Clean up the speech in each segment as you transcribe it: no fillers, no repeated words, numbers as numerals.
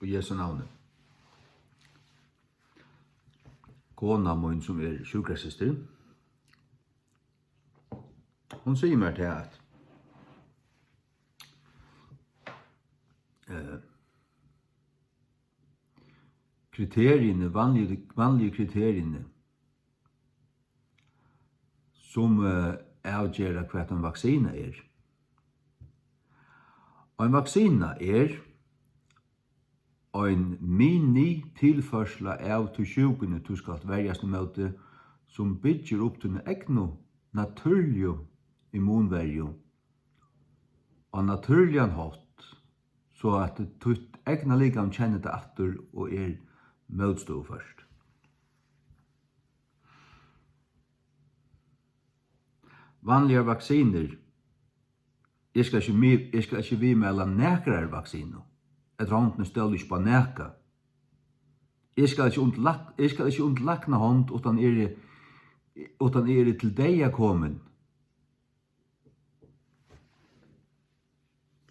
i Jesu navnet. Kona min som sjukhussister, hon sier meg til at vanlige kriteriene som avgjør hva en vaksine er. En vaksine er en mini-tilførsel av til sjukene du skal verjas mot det, som bygger opp til egnu naturlige immunverju og naturlig hatt, så at ditt egna likam kjenner det atter og motstå først. Vanliga vacciner, jeg skal ikke vimela nekrar vacciner, et hånden støller ikke på neka. Jeg skal ikke underlakna hånd utan til deg kommen.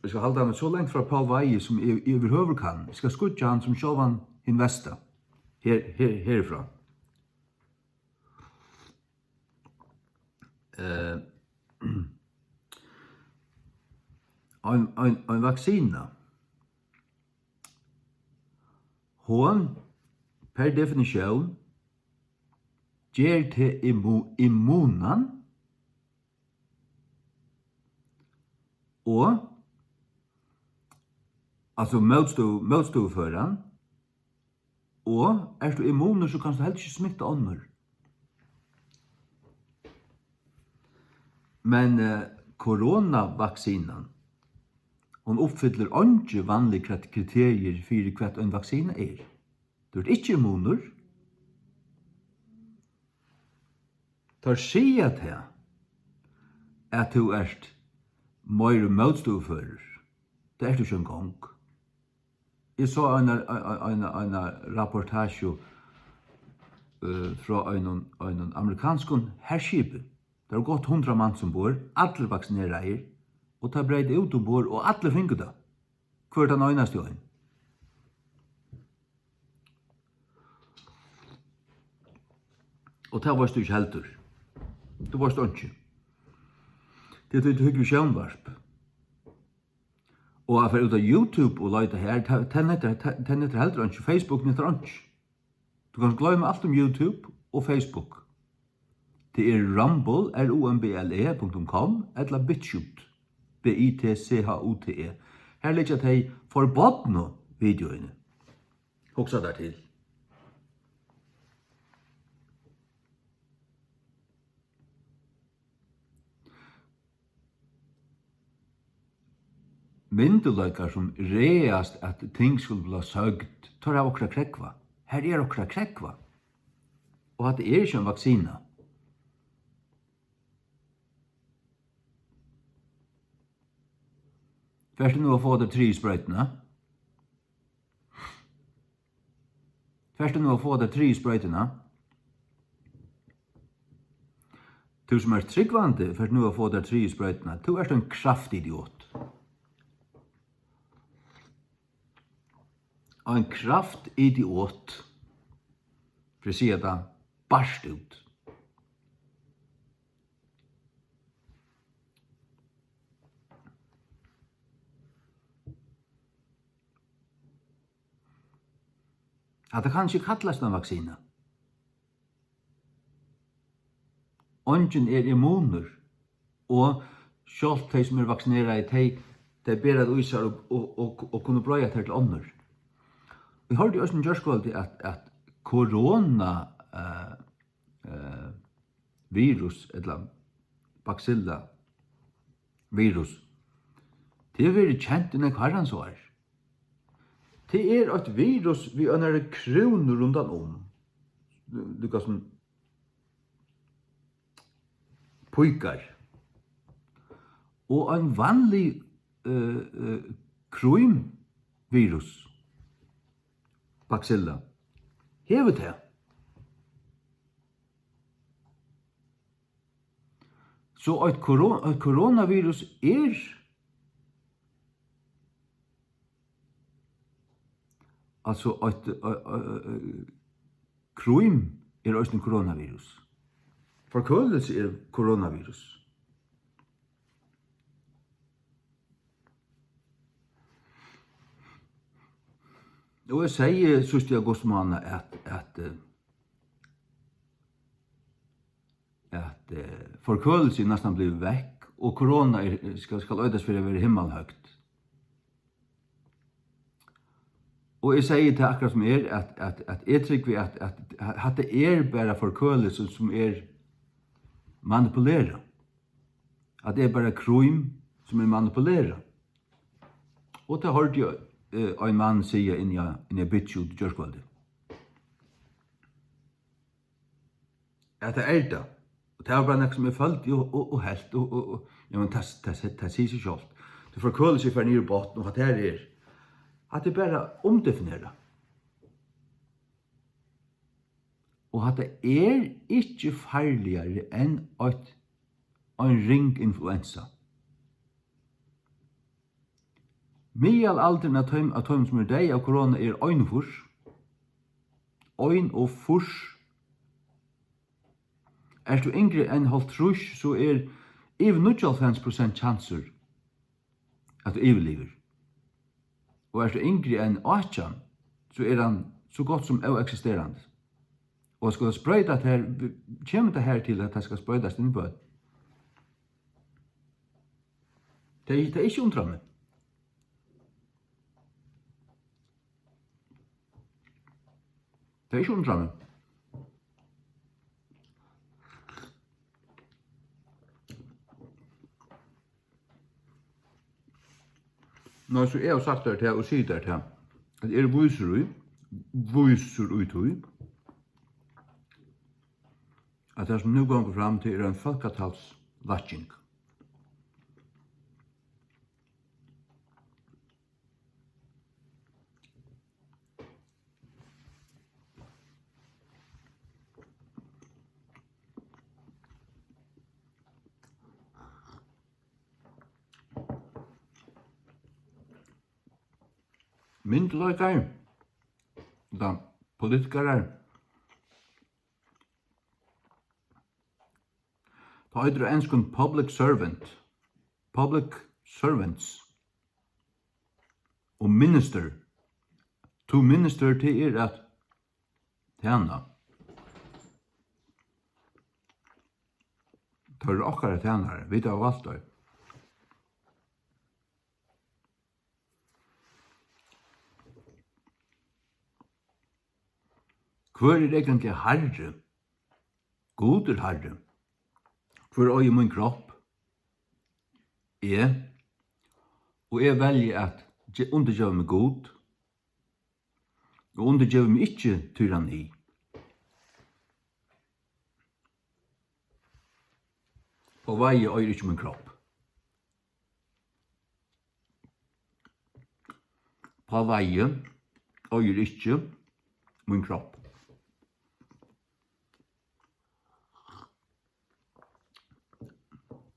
Jeg skal halda meg så lengt fra Paul Veie som jeg overhøver kan. Jeg skal skudja han som sjåvan investa. Herifra. En vaksina, hon per definition ger til immunan og altså motståføran, og du immuner så kan du helst ikke smitte andre. Men koronavaksinan, hon uppfyller ikke vanlige kriterier for hva en vaksine er. Du ikke immuner. Tar sia til at du mer motståfører. Det du ikke en gang. Jeg så en rapportasje fra en amerikansk herskip. Det har gått 100 mann som bor, alle vaksinerer, og det breit ut om bor, og alle finner det. Hver den øyneste øyn. Og det var du ikke helter. Du var ikke. Det er et hyggelig sjønvarp. Og jeg får ut av YouTube og leite her, den heter helter ikke, Facebook heter ikke. Du kan glemme alt om YouTube og Facebook. Det er rumble, rumble.com, eller BitChute, BITCHUTE. Her ligger de forbodne videoene. Hoksa der til. Myndeløykar som reast at ting skulle bli søgt, tar av okra krekva. Her okra krekva. Og at det ikke en vaksina. Først nu å få det 3 sprøytene. Du som tryggvande, først nu å få det 3 sprøytene. Du en kraftidiot. En kraftidiot. For å si at han barst ut. At det kan ikke kallas en vaksine. Ongen immuner, og selv de som vaksineret, de ber at uisar og kunne brøya til andre. Vi hørte i Østen Gjørskvaldi at korona virus, eller bacilla virus, det er veldig kjent enn kvarans år. Det er et virus vi ønner kroner rundan om. Du kan som pojkar. Og en vanlig krymvirus, bacilla, hever det. Så et koronavirus Altså, krim også en koronavirus. Forkølelse koronavirus. Og jeg sier, synes jeg, Augustmann, at forkølelse nesten blir vekk, og korona skal øydes for å være himmelhøgt. Og jeg sier til akkurat som at jeg trykker at det bare forkølelse som manipuleret. At det bare krim som manipuleret. Og det hørte jeg en mann sier inn i bitch ut Gjørskvaldet. At det det. Og det var bare noe som følt og helt, ja, men det sier seg selv. Det forkøler seg for nye båten, og at det at det bare omdefinerer. Og at det ikke farligere enn en ring influensa. Middelalderen av dem som deg av korona 1 furs. 1 furs. Du yngre enn halvt trus, så over 99% chanser at du overlever. Og du yngre enn 18, så han så godt som eksisterende. Og skal sprøyde det her, kommer det her til at det skal sprøydes inn på det. Det er ikke undrande. Det er ikke undrande. Nå, så jeg har sagt det til og sier det til at viser ut høy, at det som nå går fram til en folketalsvatching. Myndløykere, da politikere, da heter det enskund public servants, og minister. To minister til at tjena. Det okkara tjenare, vi tar valgt det. Hvor egentlig herre? God herre. Hvor i min kropp? Og jeg velger at undergjøre meg god, og undergjøre meg ikke tyranni. På vei ikke min kropp. På vei ikke min kropp.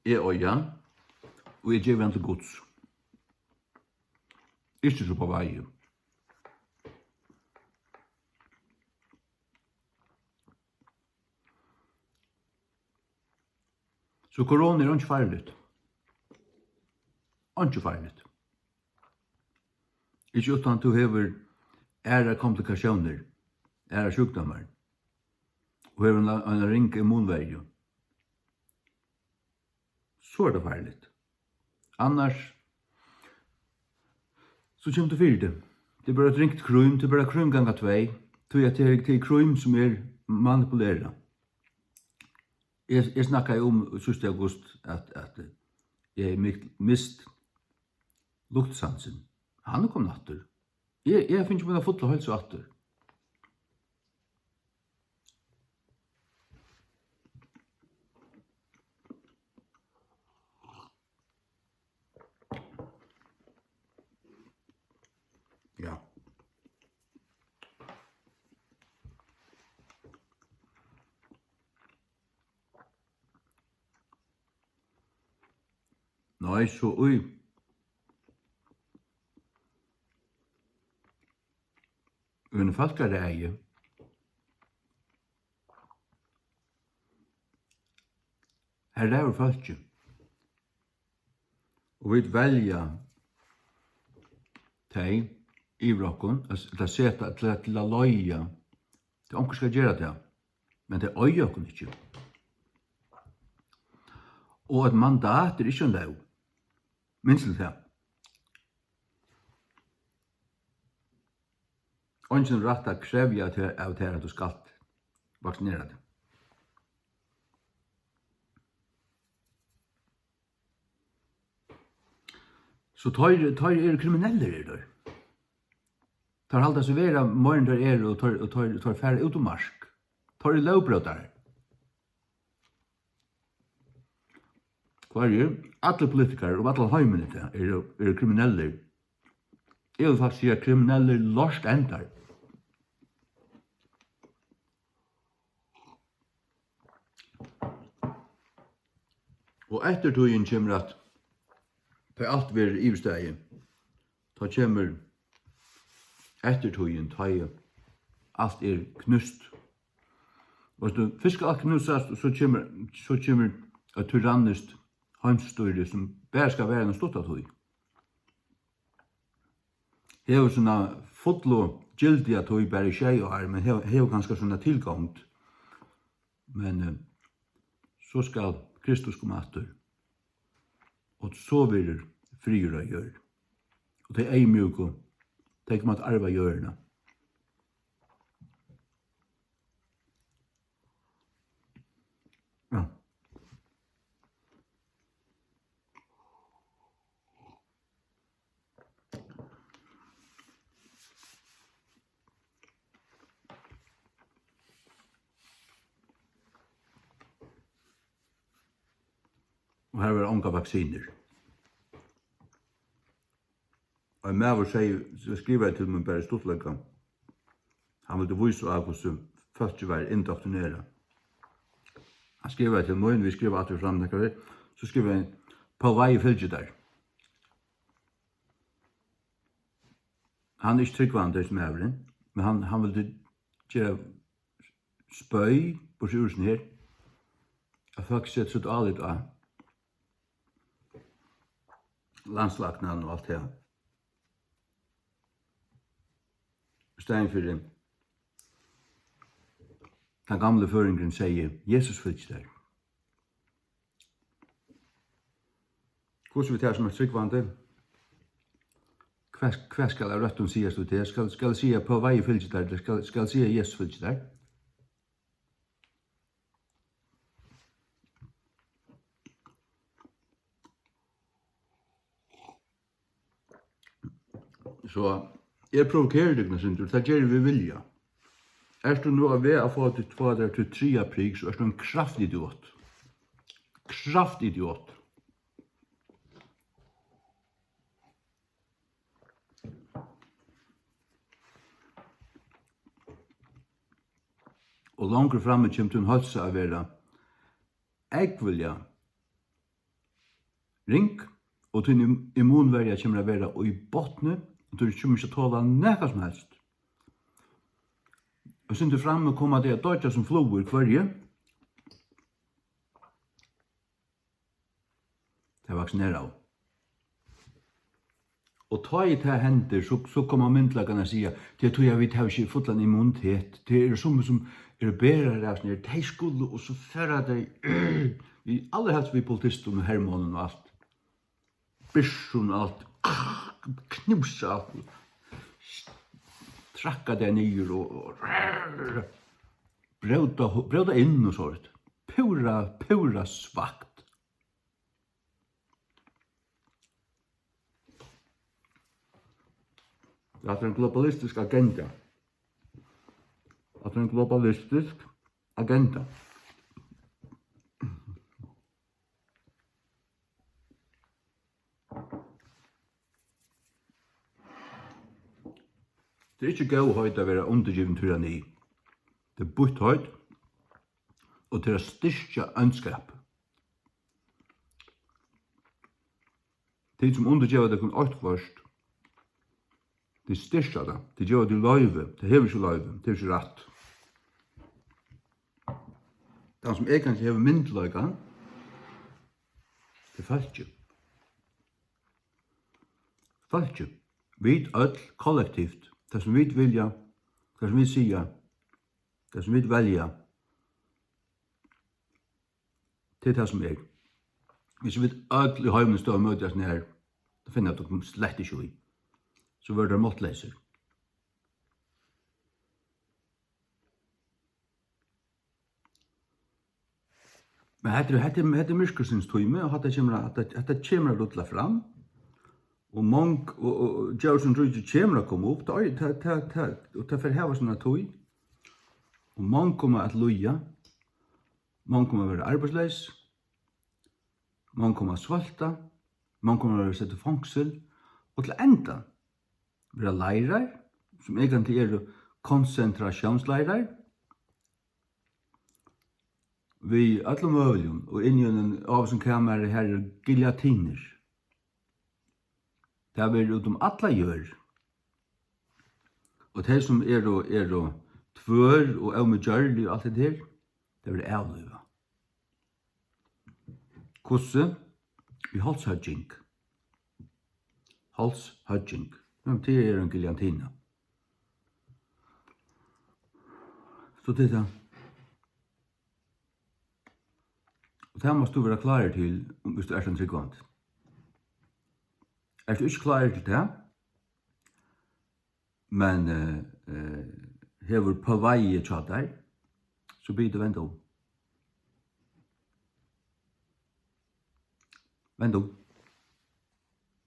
Og jeg gjør han til Guds. Ikke så på vei. Så korona ikke farlig. Ikke farlig. Ikke utan du hever komplikasjoner, sjukdommer, og hever en ring immunverge. Så det farlig. Annars så kommer det fyrir. Det bare et ringt krum, det bare krum ganga 2. Det er krum som manipuleret. Jeg snakket om 1. august at jeg mist luktsansen. Han kom natter. Jeg finner ikke mine fotler helt så atter. Ja. Nei, så en folkarægi her lever folki og vi velja tei yvir okkum at seta til a loya til onkur skal gera det men det øya okkum ikkje og at mandat ikkje en lov minst til det Ongen rætt að krefja av þeirra du skalt vaksinera det. Så tar kriminellir der. Tar halda seg vera morgen der og tar færre ut om marsk. Tar lovbrotare. Alle politikere og alle heimene er kriminellir. Jeg vil faktisk si at kriminellir lost endar. Og etter togjen kommer at da alt vil ivstegi, da kommer etter togjen, da alt knust. Og hvis du fisker alt knustast, så kommer et tyrannist heimstøyre som bare skal være en stått av tog. Det er jo sånne fotlo gildige tog bare i tjei og her, men det er jo ganske sånne tilgångt. Men så skal Kristus kom atter. Og så vil frigjøre gjør. Og det er mjuk og tenk om at arva gjørene. Ja. Og her var onka vaksiner. Og en maver skriver jeg til meg bare stortlegga. Han ville vise av hvordan folk var indoktrinera. Han skriver jeg til meg, vi skriver at vi framtekker det, så skriver jeg på vei fylgje der. Han er ikke tryggvandet som maveren, men han ville gjøre spøy på sjursen her, at folk sett så dårlig av landslagnan og alt det. I stedet for den gamle føringen sier Jesus fylgje der. Hvordan vi tar som er tryggvande? Hva skal jeg rett om sies du til? Skal jeg si på vei fylgje der, eller skal jeg si Jesus fylgje der? Så jeg provokerer deg, Sintur, det gjør vi vilja. Er du nå ved å få det til 3 april, så er du en kraftidiot. Kraftidiot. Og langt fremme kommer til en halsa av vera jeg vilja ring, og til immunverja kommer å være i botne, og du kommer ikke tåle nekka som helst. Og sinter framme kommer det at dødja som floer hverje. Det er vaksinera av. Og ta i det hender, så kommer myndlagene og sier, det tror jeg vi tar ikke fotland immunitet, det er som bærer av sånn, de skulle, og så fører de, vi aller helst vi politister med hermånen og alt. Byrsun og alt, knusa alt, trakka det nyer og brauta inn og sånt. Pura svagt. Det er en globalistisk agenda. Det er ikke gau høyt å være undergiven tyranni. Det er butt høyt, og til å styrke ønskap. Tid som undergiver det kun åkt først, Det styrsta det. Det gjør det løyve. Det hever ikke løyve. Det er ikke rett. Den som egentlig hever myndløygan, det er falskje. Falskje. Vi øll kollektivt. Det som vi vilja, det som vi sier, det som vi velja, det er det som er. Hvis vi øll i høymen stå og møtes nær, da finner jeg at de slett ikke i. Så var det måttleser. Men hette myrkursins tøyme, og hette kommer å rulla fram, og Jørgen Rydde kommer å komme opp, og det får hava sånne tøy, og mange kommer at loja, mange kommer å være arbeidsleis, mange kommer å svalta, mange kommer å være sett i fangsel, og til enda være leirar, som egentlig er konsentrasjonsleirar, vi alle møvelen, og inni av som kamerer her er giljatiner. Det er utom alla gjør. Og det som er tvør og avmedgjørlig og alt det der, det er avløyva. Hvordan? Vi halshudging. Halshudging. Det er en giljantina. Så det er. Og det måste du være klar til hvis du er sånn tryggvant. Er du ikke klar til det, men hever på vei tja der, så blir det vend om. Vend om.